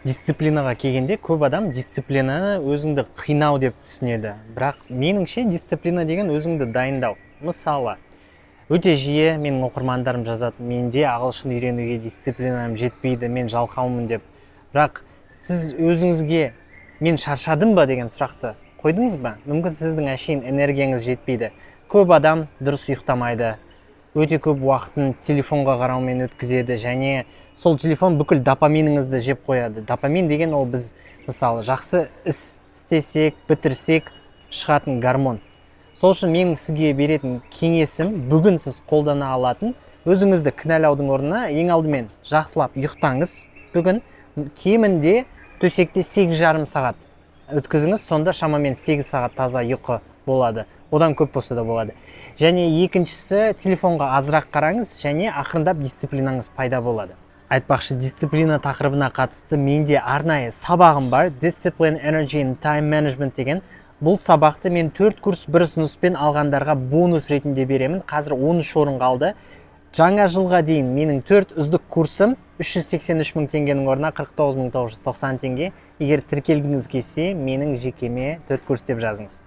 Дисциплинаға келгенде көп адам дисциплинаны өзіңді қинау деп түсінеді. Бірақ меніңше дисциплина деген өзіңді дайындау. Мысалы, өте жиі менің оқырмандарым жазады, менде ағылшын үйренуге дисциплинам жетпейді, мен жалқаумын деп. Бірақ сіз өзіңізге мен шаршадым ба деген сұрақты қойдыңыз ба? Мүмкін сіздің әшейін энергияңыз жетпейді. Көп адам дұрыс ұйықтамайды, өте көп уақытын телефонға қараумен өткізеді, және сол телефон бүкіл допаминіңізді жеп қояды. Допамин деген ол біз мысалы жақсы іс істесек, бітірсек шығатын гормон. Сол үшін менің сізге беретін кеңесім, бүгін сіз қолдана алатын, өзіңізді кінәлаудың орнына ең алдымен жақсылап ұйықтаңыз. Бүгін кемінде төсекте 8,5 сағат өткізіңіз, сонда шамамен 8 сағат таза ұйқы болады. Одан көп болса да болады. Және екіншісі, телефонға азырақ қараңыз, және ақырындап дисциплинаңыз пайда болады. Айтпақшы, дисциплина тақырыбына қатысты менде арнайы сабағым бар, Discipline, Energy and Time Management деген. Бұл сабақты мен 4 курс бір ұсыныспен алғандарға бонус ретінде беремін. Қазір 13 орын қалды. Жаңа жылға дейін менің 4 үздік курсым 383 мың теңгенің орнына 49 990 теңге. Егер тіркелгіңіз келсе, менің жекеме 4 курс деп жазыңыз.